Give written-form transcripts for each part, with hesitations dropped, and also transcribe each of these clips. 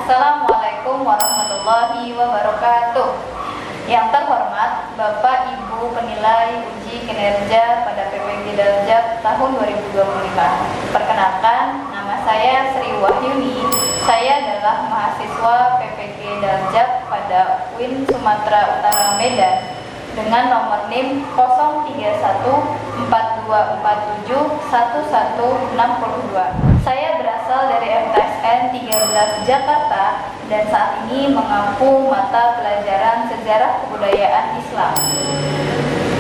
Assalamualaikum warahmatullahi wabarakatuh. Yang terhormat Bapak Ibu penilai uji kinerja pada PPG Daljab tahun 2025. Perkenalkan, nama saya Sri Wahyuni. Saya adalah mahasiswa PPG Daljab pada UIN Sumatera Utara Medan dengan nomor NIM 03142471162. Saya berasal dari MTSN 13 Jakarta dan saat ini mengampu mata pelajaran Sejarah Kebudayaan Islam.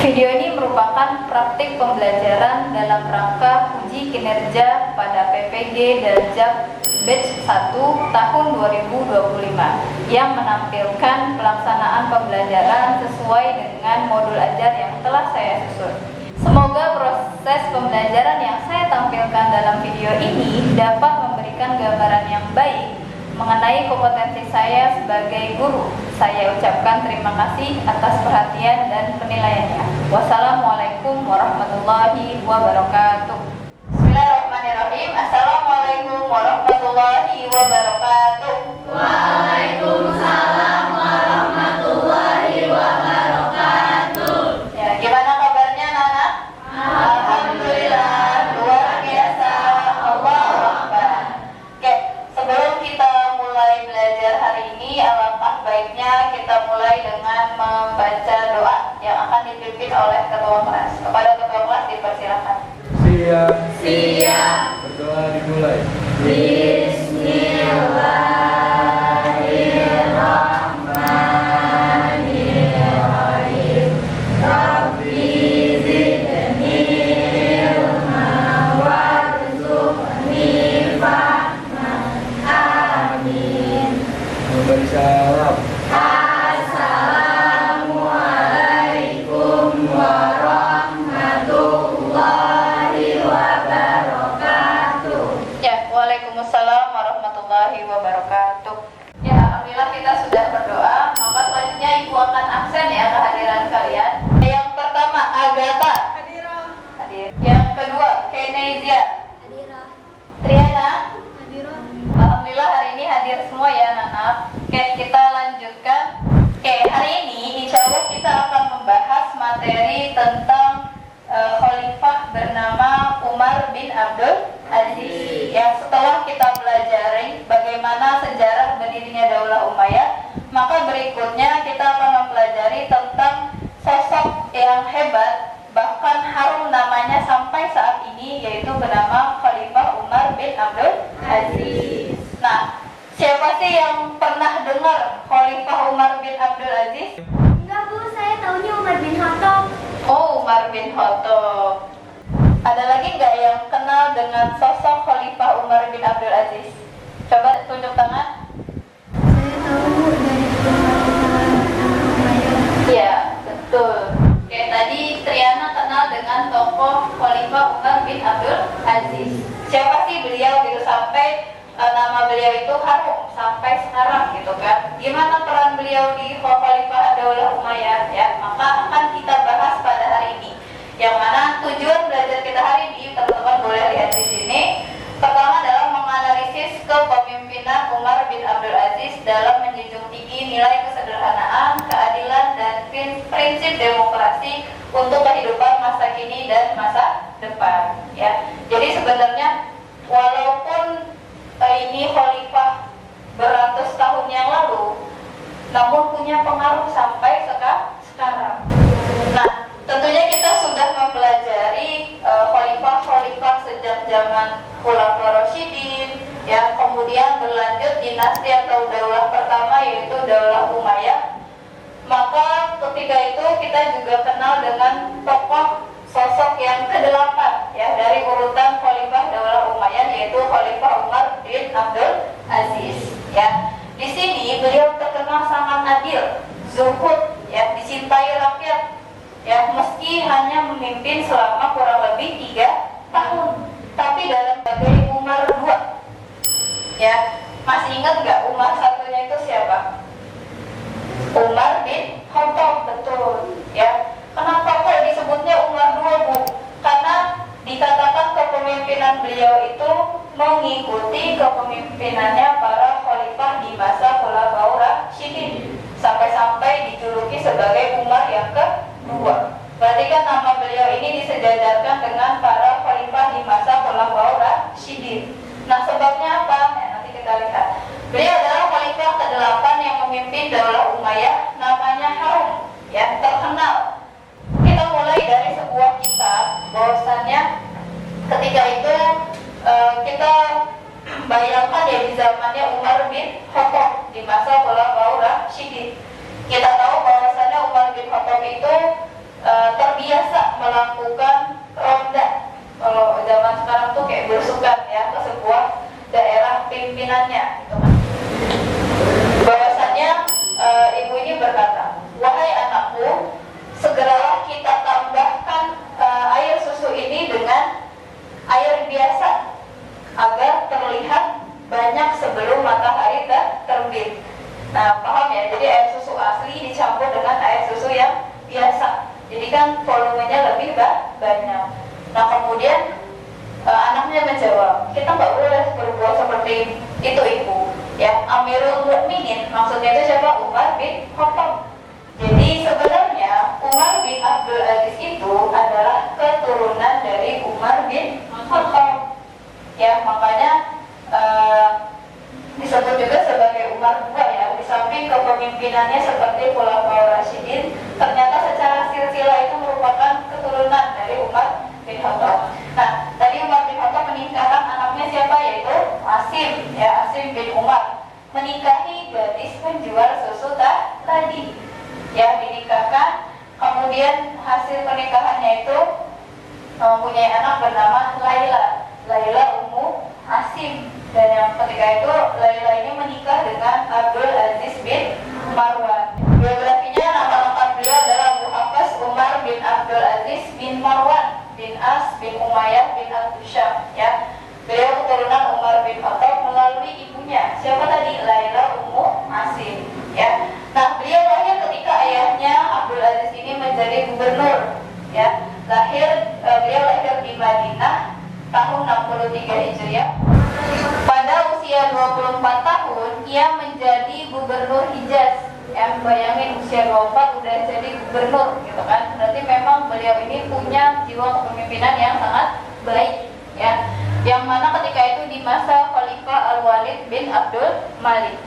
Video ini merupakan praktik pembelajaran dalam rangka uji kinerja pada PPG Daljab Batch 1 tahun 2025 yang menampilkan pelaksanaan pembelajaran sesuai dengan modul ajar yang telah saya susun. Semoga proses pembelajaran yang saya tampilkan dalam video ini dapat memberikan gambaran yang baik mengenai kompetensi saya sebagai guru. Saya ucapkan terima kasih atas perhatian dan penilaiannya. Wassalamualaikum warahmatullahi wabarakatuh. Bismillahirrahmanirrahim. Assalamualaikum warahmatullahi wabarakatuh. Waalaikumsalam warahmatullahi wabarakatuh. Ya, gimana kabarnya Nana? Alhamdulillah, luar biasa. Allahu Akbar. Oke, sebelum kita mulai belajar hari ini, alangkah baiknya kita mulai dengan membaca doa yang akan dipimpin oleh ketua kelas. Kepada ketua kelas dipersilakan. Siap. Berdoa dimulai. Bismillahirrahmanirrahim. Rabbi zidni ilma warzuqni fahman. Amin. Memberi salam. Assalamualaikum warahmatullahi wabarakatuh. Ya, waalaikumsalam warahmatullahi wabarakatuh. Ya, alhamdulillah kita sudah berdoa. Maka selanjutnya Ibu akan absen ya kehadiran kalian. Yang pertama Agatha. Hadir. Yang kedua Kenezia. Triana. Alhamdulillah hari ini hadir semua ya anak-anak. Oke, kita lanjutkan. Oke, hari ini insya Allah kita akan membahas materi tentang khalifah bernama Umar bin Abdul Aziz. Yang setelah kita pelajari bagaimana sejarah berdirinya Daulah Umayyah, maka berikutnya kita akan mempelajari tentang sosok yang hebat, bahkan harum namanya sampai saat ini, yaitu bernama Khalifah Umar bin Abdul Aziz. Nah, siapa sih yang pernah dengar Khalifah Umar bin Abdul Aziz? Enggak Bu, saya taunya Umar bin Khattab. Oh, Umar bin Khattab. Ada lagi nggak yang kenal dengan sosok Khalifah Umar bin Abdul Aziz? Coba tunjuk tangan. Saya tahu dari Umayyah. Iya, betul. Oke, tadi Triana kenal dengan tokoh Khalifah Umar bin Abdul Aziz. Siapa sih beliau gitu sampai nama beliau itu harum sampai sekarang gitu kan? Gimana peran beliau di Khalifah Daulah Umayyah ya? Maka akan kita bahas pada hari ini. Yang mana tujuan belajar kita hari ini, teman-teman boleh lihat di sini. Pertama adalah menganalisis kepemimpinan Umar bin Abdul Aziz dalam menjunjung tinggi nilai kesederhanaan, keadilan, dan prinsip demokrasi untuk kehidupan masa kini dan masa depan. Ya, jadi sebenarnya walaupun ini khalifah beratus tahun yang lalu, namun punya pengaruh sampai sekarang. Nah, tentunya kita sudah mempelajari khalifah-khalifah sejak zaman Khulafaur Rasyidin, ya, kemudian berlanjut dinasti atau daulah pertama yaitu Daulah Umayyah. Maka ketika itu kita juga kenal dengan tokoh sosok yang ke-8 ya dari urutan Khalifah Daulah Umayyah, yaitu Khalifah Umar bin Abdul Aziz. Ya, di sini beliau terkenal sangat adil, zuhud, ya, dicintai rakyat. Ya, meski hanya memimpin selama kurang lebih 3 tahun, tapi dalam bagai Umar 2. Ya, masih ingat nggak Umar satunya itu siapa? Umar bin Khattab, betul. Ya, kenapa kok disebutnya Umar 2, Bu? Karena dikatakan kepemimpinan beliau itu mengikuti kepemimpinannya para khalifah di Berarti kan nama beliau ini disejajarkan dengan para khalifah di masa Khulafaur Rasyidin. Nah, sebabnya apa? Ya, nanti kita lihat. Beliau adalah khalifah ke-8 yang memimpin Daulah Umayyah, namanya Harun, ya, terkenal. Kita mulai dari sebuah kisah bahwasannya ketika itu kita bayangkan ya di zamannya Umar bin Khattab di masa Khulafaur Rasyidin. Kita tahu bahwasannya Umar bin Khattab itu terbiasa melakukan ronda. Kalau zaman sekarang tuh kayak belusukan ya ke sebuah daerah pimpinannya gitu kan. Bahwasannya ibu ini berkata, "Wahai anakku, segeralah kita tambahkan air susu ini dengan air biasa agar terlihat banyak sebelum matahari terbit." Nah, paham ya? Jadi air susu asli dicampur dengan air susu yang biasa. Jadi kan volumenya lebih banyak. Nah, kemudian anaknya menjawab, "Kita nggak boleh berbuat seperti itu, ibu." Ya, Amirul Mukminin maksudnya itu siapa? Umar bin Khattab. Jadi sebenarnya Umar bin Abdul Aziz itu adalah keturunan dari Umar bin Khattab. Ya, makanya disebut juga sebagai Umar II ya. Di samping kepemimpinannya seperti Khulafaur Rasyidin, ternyata secara silsilah itu merupakan keturunan dari Umar bin Khattab. Nah, tadi Umar bin Khattab menikahkan anaknya siapa? Yaitu Asim, ya, Asim bin Umar, menikahi gadis penjual susu tadi. Ya, dinikahkan. Kemudian hasil pernikahannya itu mempunyai anak bernama Laila Ummu Asim. Dan yang ketika itu Laila ini menikah dengan Abdul Aziz bin Marwan. Biografinya, nama lengkap beliau adalah Abu Hafs Umar bin Abdul Aziz bin Marwan bin As bin Umayyah bin Al-Husham. Ya, beliau keturunan Umar bin Khattab melalui ibunya. Siapa tadi? Laila Ummu Asim. Ya, nah beliau lahir ketika ayahnya Abdul Aziz ini menjadi gubernur. Ya, beliau lahir di Madinah tahun 63 Hijriah. Pada usia 24 tahun, ia menjadi gubernur Hijaz. Ya, bayangin usia 24 udah jadi gubernur, gitu kan? Berarti memang beliau ini punya jiwa kepemimpinan yang sangat baik, ya. Yang mana ketika itu di masa Khalifah Al-Walid bin Abdul Malik.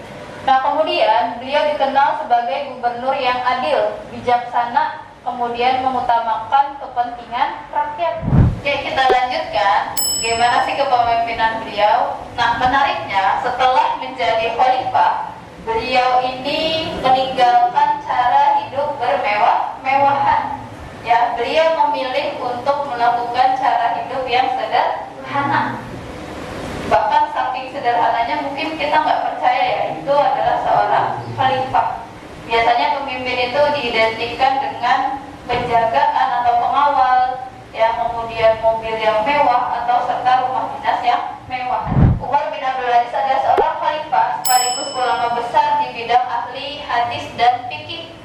Nah, kemudian beliau dikenal sebagai gubernur yang adil, bijaksana, kemudian mengutamakan kepentingan rakyat. Oke, kita lanjutkan. Gimana sih kepemimpinan beliau? Nah, menariknya setelah menjadi khalifah, beliau ini meninggalkan cara hidup bermewah-mewahan. Ya, beliau memilih untuk melakukan cara hidup yang sederhana. Bahkan saking sederhananya mungkin kita nggak percaya ya, itu adalah seorang khalifah. Biasanya pemimpin itu diidentikan dengan penjagaan atau pengawal, ya, kemudian mobil yang mewah atau serta rumah dinas yang mewah. Umar bin Abdul Aziz adalah seorang khalifah sekaligus ulama besar di bidang ahli hadis dan fikih.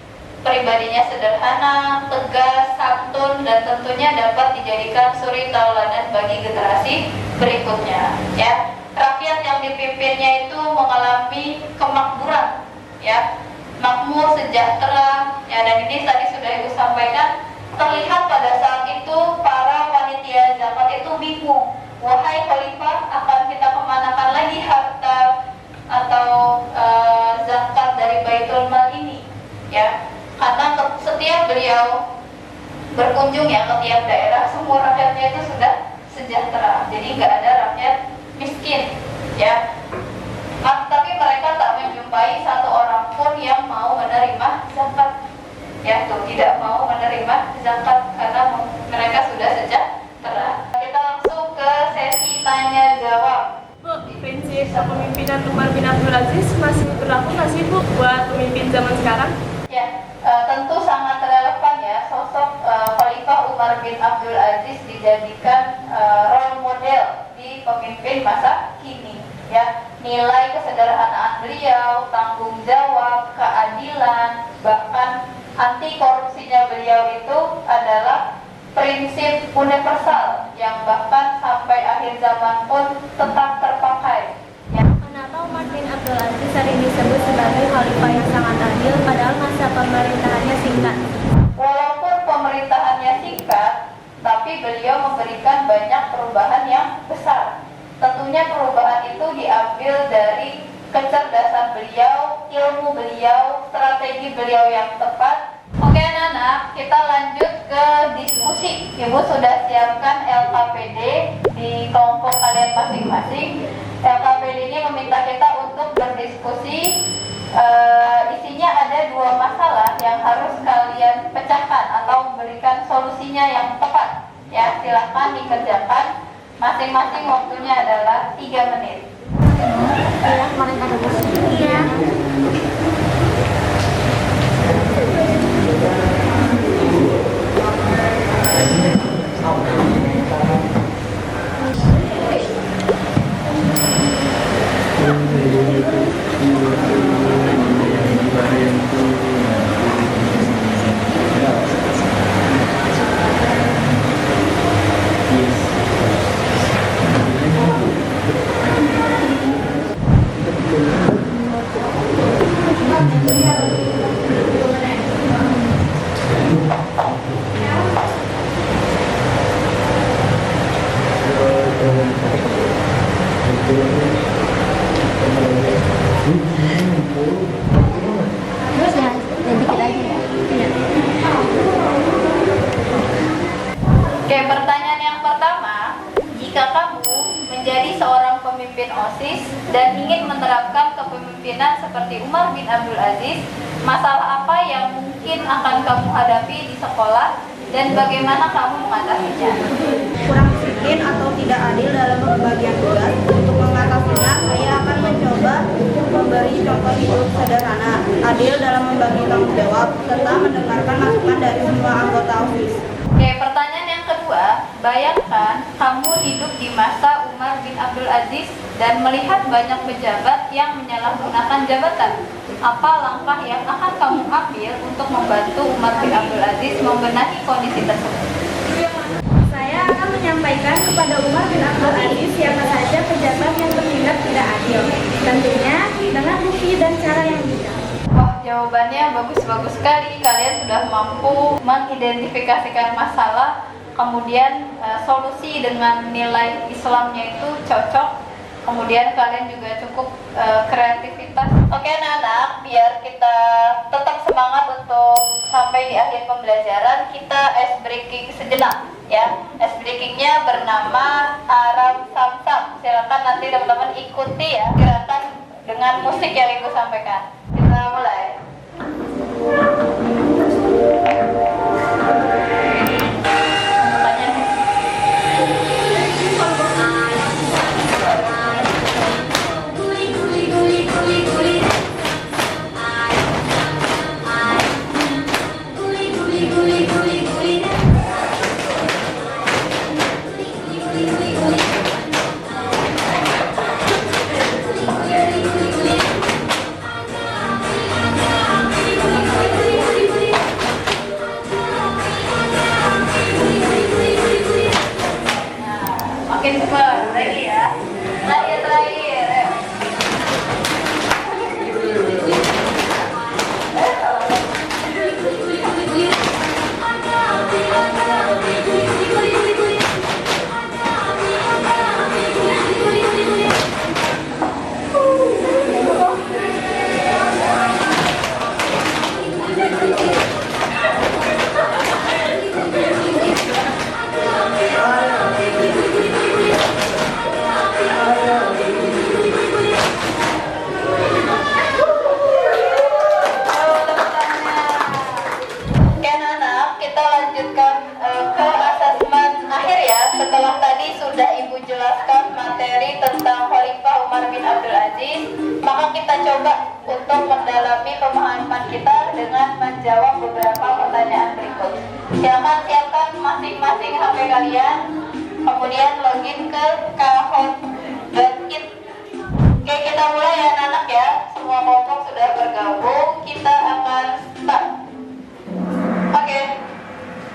Pribadinya sederhana, tegas, santun, dan tentunya dapat dijadikan suri tauladan bagi generasi berikutnya. Ya, rakyat yang dipimpinnya itu mengalami kemakmuran, ya, makmur, sejahtera. Ya, dan ini tadi sudah Ibu sampaikan. Terlihat pada saat itu para panitia zakat itu bingung. Wahai khalifah, akan kita kemanakan lagi harta atau zakat dari Baitul Mal ini? Ya, karena setiap beliau berkunjung ya ke tiap daerah, semua rakyatnya itu sudah sejahtera. Jadi nggak ada rakyat miskin. Ya, tapi mereka tak menjumpai satu orang pun yang mau menerima zakat. Ya, tuh tidak mau menerima zakat karena mereka sudah sejahtera. Kita langsung ke sesi tanya jawab. Bu, prinsip kepemimpinan Umar bin Abdul Aziz masih berlaku nggak sih Bu buat pemimpin zaman sekarang? Ya, tentu sangat relevan ya. Sosok Khalifah Umar bin Abdul Aziz dijadikan role model di pemimpin masa kini. Ya, nilai kesederhanaan beliau, tanggung jawab, keadilan, bahkan anti korupsinya beliau itu adalah prinsip universal yang bahkan sampai akhir zaman pun tetap terpakai. Ya. Kenapa Umar bin Abdul Aziz sering disebut sebagai khalifah yang sangat adil padahal masa pemerintahannya singkat? Walaupun pemerintahannya tetapi beliau memberikan banyak perubahan yang besar. Tentunya perubahan itu diambil dari kecerdasan beliau, ilmu beliau, strategi beliau yang tepat. Oke anak-anak, kita lanjut ke diskusi. Ibu sudah siapkan LKPD di kelompok kalian masing-masing. LKPD ini meminta kita untuk berdiskusi. Isinya ada 2 masalah yang harus kalian pecahkan atau memberikan solusinya yang tepat. Ya, silakan dikerjakan. Masing-masing waktunya adalah 3 menit. Ya, kemarin ada ya. Oke, pertanyaan yang pertama, jika kamu menjadi seorang pemimpin OSIS dan ingin menerapkan kepemimpinan seperti Umar bin Abdul Aziz, masalah apa yang mungkin akan kamu hadapi di sekolah dan bagaimana kamu mengatasinya? Kurang disiplin atau tidak adil dalam pembagian tugas. Untuk mengatasinya, saya akan mencoba memberi contoh hidup sederhana, adil dalam membagi tanggung jawab, serta mendengarkan masukan dari semua anggota OSIS. Oke, pertanyaan yang kedua, bayangkan kamu hidup di masa Umar bin Abdul Aziz dan melihat banyak pejabat yang menyalahgunakan jabatan. Apa langkah yang akan kamu ambil untuk membantu Umar bin Abdul Aziz membenahi kondisi tersebut? Saya akan menyampaikan kepada Umar bin Abdul Aziz siapa saja pejabat yang bertindak tidak adil. Tentunya dengan bukti dan cara yang bijak. Wah, jawabannya bagus-bagus sekali. Kalian sudah mampu mengidentifikasikan masalah, kemudian solusi dengan nilai Islamnya itu cocok. Kemudian kalian juga cukup kreativitas. Oke anak-anak, biar kita tetap semangat untuk sampai di akhir pembelajaran, kita ice breaking sejenak ya. Ice breakingnya bernama Aram Samsam. Silakan nanti teman-teman ikuti ya gerakan dengan musik yang Ibu sampaikan. Kita mulai. Makin cepat lagi ya. Terakhir. Setelah tadi sudah Ibu jelaskan materi tentang Khalifah Umar bin Abdul Aziz, maka kita coba untuk mendalami pemahaman kita dengan menjawab beberapa pertanyaan berikut. Silakan siapkan masing-masing HP kalian, kemudian login ke kahoot.it. Oke, kita mulai ya anak-anak ya. Semua kelompok sudah bergabung, kita akan start. Oke,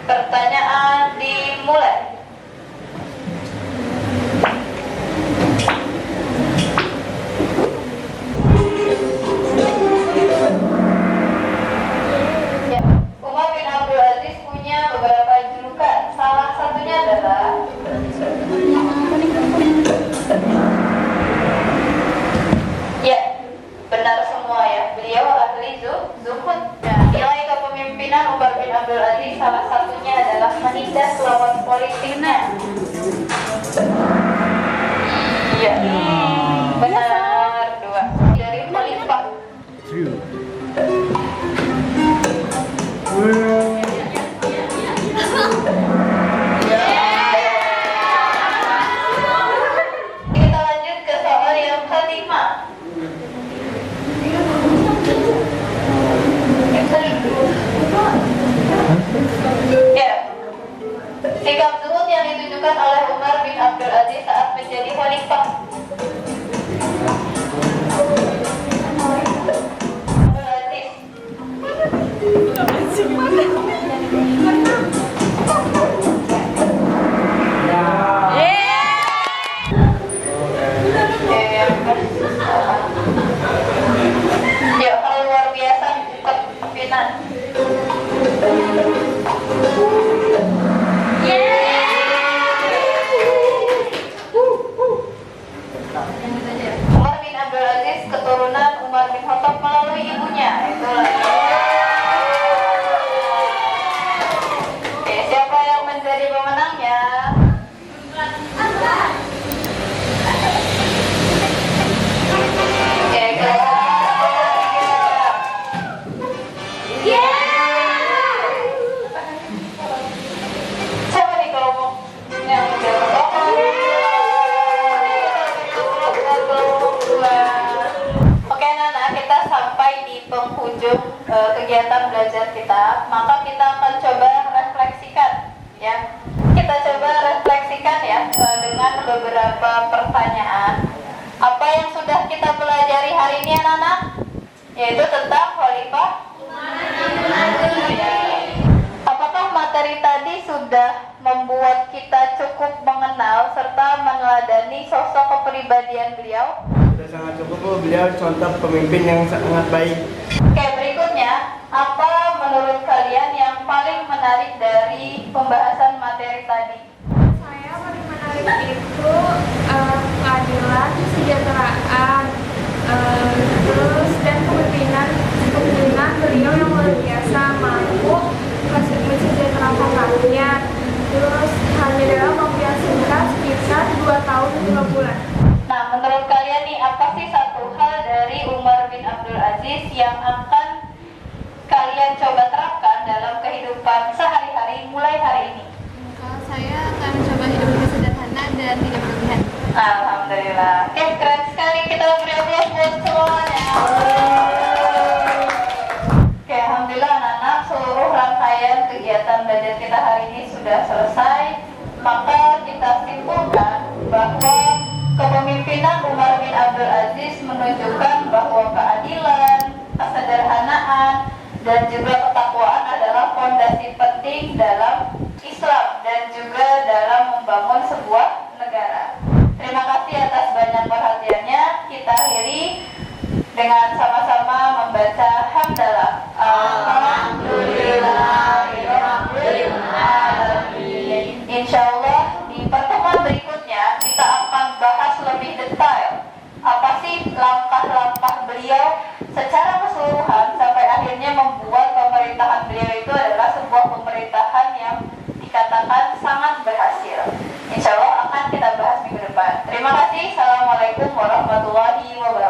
pertanyaan dimulai. Umar bin Abdul Aziz punya beberapa julukan. Salah satunya adalah salah satunya adalah menindas lawan politiknya. Iya. Benar, 2. Dari khalifah. Kita lanjut ke soal yang kelima. Ya. Sikap zuhud yang ditunjukkan oleh Umar bin Abdul Aziz saat menjadi khalifah. Abdul Aziz. Ya, kalau luar biasa kepemimpinan. Umar bin Abdul Aziz keturunan Umar bin Khattab melalui ibunya. Itulah. Oke, siapa yang menjadi pemenangnya? Oke, siapa nih kelompok yang menjadi Oke Nana, kita sampai di penghujung kegiatan belajar kita. Maka kita akan coba refleksikan ya. Kita coba refleksikan ya dengan beberapa pertanyaan. Apa yang sudah kita pelajari hari ini ya Nana? Yaitu tentang khalifah. Apakah materi tadi sudah membuat kita cukup mengenal serta meneladani sosok kepribadian beliau? Sudah sangat cukup Bu, beliau contoh pemimpin yang sangat baik. Oke, berikutnya, apa menurut kalian yang paling menarik dari pembahasan materi tadi? Saya paling menarik itu keadilan, kesejahteraan, terus dan kepemimpinan beliau yang luar biasa, mampu mensejahterakan rakyat. Terus hanya dalam waktu yang singkat sekitar 2 tahun dan 2 bulan. Nah, menurut kalian nih, apa sih satu hal dari Umar bin Abdul Aziz yang akan kalian coba terapkan dalam kehidupan sehari-hari mulai hari ini? Kalau saya akan mencoba hidup lebih sederhana dan tidak berlebihan. Alhamdulillah. Oke, keren sekali. Kita beri aplaus buat semuanya. Oke, alhamdulillah anak-anak, seluruh rangkaian kegiatan belajar kita hari ini sudah selesai. Maka kita simpulkan bahwa kepemimpinan Umar bin Abdul Aziz menunjukkan bahwa keadilan, kesederhanaan, dan juga ketakwaan adalah fondasi penting dalam Islam dan juga dalam membangun sebuah negara. Terima kasih atas banyak perhatiannya. Kita akhiri dengan sama-sama membaca hamdalah. Alhamdulillahirrahmanirrahim. Insyaallah di pertemuan berikutnya kita akan bahas lebih detail apa sih langkah-langkah beliau secara keseluruhan sampai akhirnya membuat pemerintahan beliau itu adalah sebuah pemerintahan yang dikatakan sangat berhasil. Insyaallah akan kita bahas minggu depan. Terima kasih. Assalamualaikum warahmatullahi wabarakatuh.